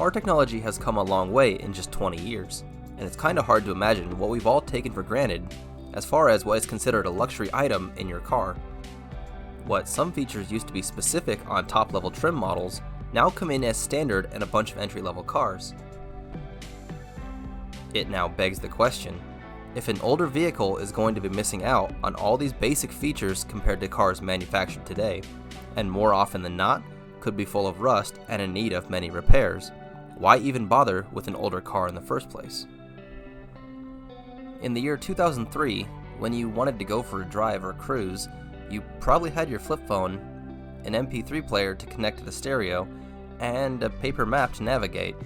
Car technology has come a long way in just 20 years, and it's kinda hard to imagine what we've all taken for granted as far as what is considered a luxury item in your car. What some features used to be specific on top-level trim models now come in as standard in a bunch of entry-level cars. It now begs the question, if an older vehicle is going to be missing out on all these basic features compared to cars manufactured today, and more often than not, could be full of rust and in need of many repairs, why even bother with an older car in the first place? In the year 2003, when you wanted to go for a drive or cruise, you probably had your flip phone, an MP3 player to connect to the stereo, and a paper map to navigate,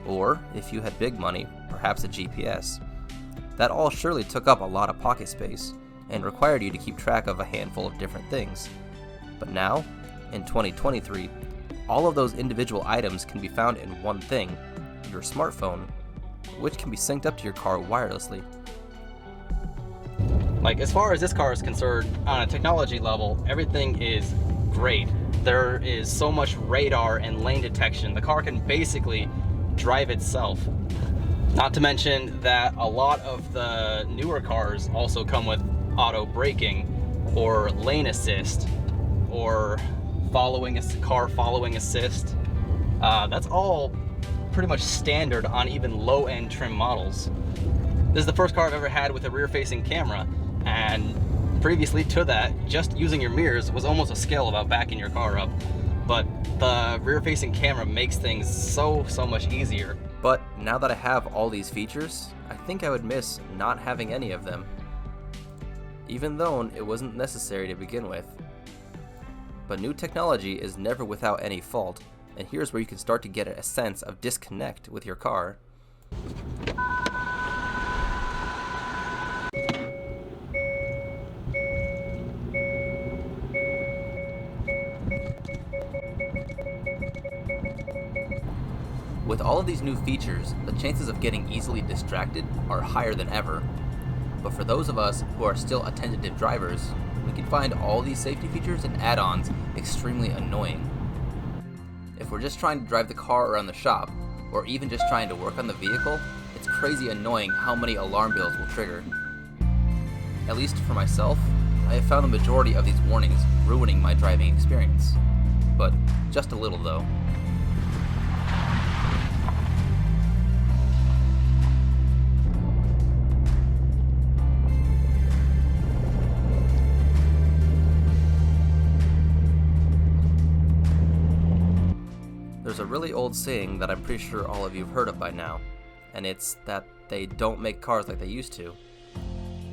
or, if you had big money, perhaps a GPS. That all surely took up a lot of pocket space, and required you to keep track of a handful of different things. But now, in 2023, all of those individual items can be found in one thing, your smartphone, which can be synced up to your car wirelessly. Like, as far as this car is concerned, on a technology level, everything is great. There is so much radar and lane detection. The car can basically drive itself. Not to mention that a lot of the newer cars also come with auto braking or lane assist or car following assist. That's all pretty much standard on even low-end trim models. This is the first car I've ever had with a rear-facing camera, and previously to that, just using your mirrors was almost a skill about backing your car up. But the rear-facing camera makes things so much easier. But now that I have all these features, I think I would miss not having any of them, even though it wasn't necessary to begin with. But new technology is never without any fault, and here's where you can start to get a sense of disconnect with your car. With all of these new features, the chances of getting easily distracted are higher than ever. But for those of us who are still attentive drivers, we can find all these safety features and add-ons extremely annoying. If we're just trying to drive the car around the shop, or even just trying to work on the vehicle, it's crazy annoying how many alarm bells will trigger. At least for myself, I have found the majority of these warnings ruining my driving experience. But just a little though. There's a really old saying that I'm pretty sure all of you have heard of by now, and it's that they don't make cars like they used to.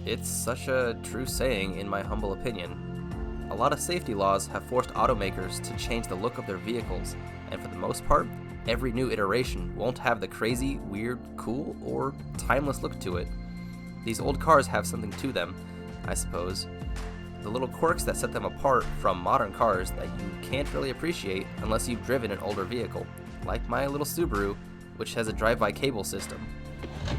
It's such a true saying in my humble opinion. A lot of safety laws have forced automakers to change the look of their vehicles, and for the most part, every new iteration won't have the crazy, weird, cool, or timeless look to it. These old cars have something to them, I suppose. The little quirks that set them apart from modern cars that you can't really appreciate unless you've driven an older vehicle, like my little Subaru, which has a drive-by cable system.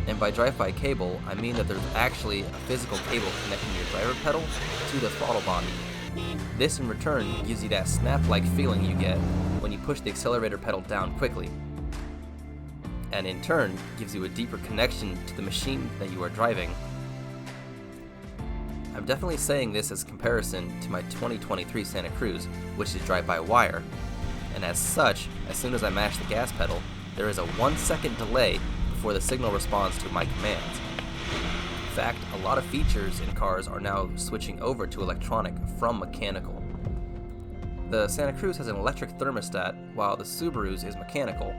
And by drive-by cable, I mean that there's actually a physical cable connecting your driver pedal to the throttle body. This in return gives you that snap-like feeling you get when you push the accelerator pedal down quickly, and in turn gives you a deeper connection to the machine that you are driving. I'm definitely saying this as comparison to my 2023 Santa Cruz, which is drive-by-wire, and as such, as soon as I mash the gas pedal, there is a 1-second delay before the signal responds to my commands. In fact, a lot of features in cars are now switching over to electronic from mechanical. The Santa Cruz has an electric thermostat, while the Subaru's is mechanical.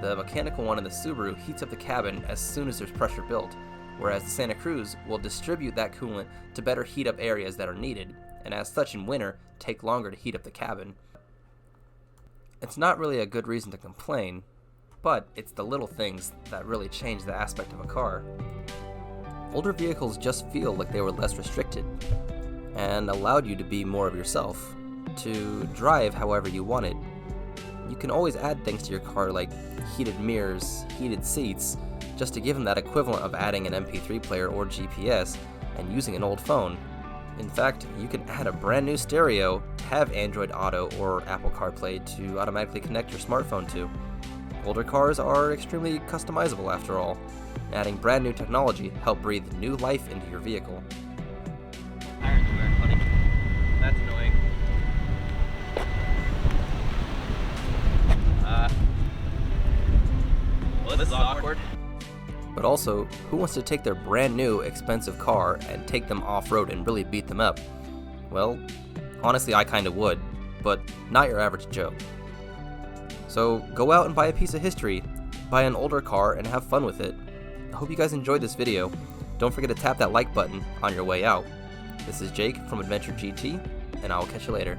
The mechanical one in the Subaru heats up the cabin as soon as there's pressure built, whereas the Santa Cruz will distribute that coolant to better heat up areas that are needed, and as such in winter, take longer to heat up the cabin. It's not really a good reason to complain, but it's the little things that really change the aspect of a car. Older vehicles just feel like they were less restricted, and allowed you to be more of yourself, to drive however you wanted. You can always add things to your car like heated mirrors, heated seats, just to give them that equivalent of adding an MP3 player or GPS and using an old phone. In fact, you can add a brand new stereo to have Android Auto or Apple CarPlay to automatically connect your smartphone to. Older cars are extremely customizable after all. Adding brand new technology help breathe new life into your vehicle. Tires are weird, buddy. That's annoying. Well, this is awkward. But also, who wants to take their brand new, expensive car and take them off-road and really beat them up? Well, honestly, I kinda would, but not your average Joe. So go out and buy a piece of history, buy an older car and have fun with it. I hope you guys enjoyed this video. Don't forget to tap that like button on your way out. This is Jake from Adventure GT, and I will catch you later.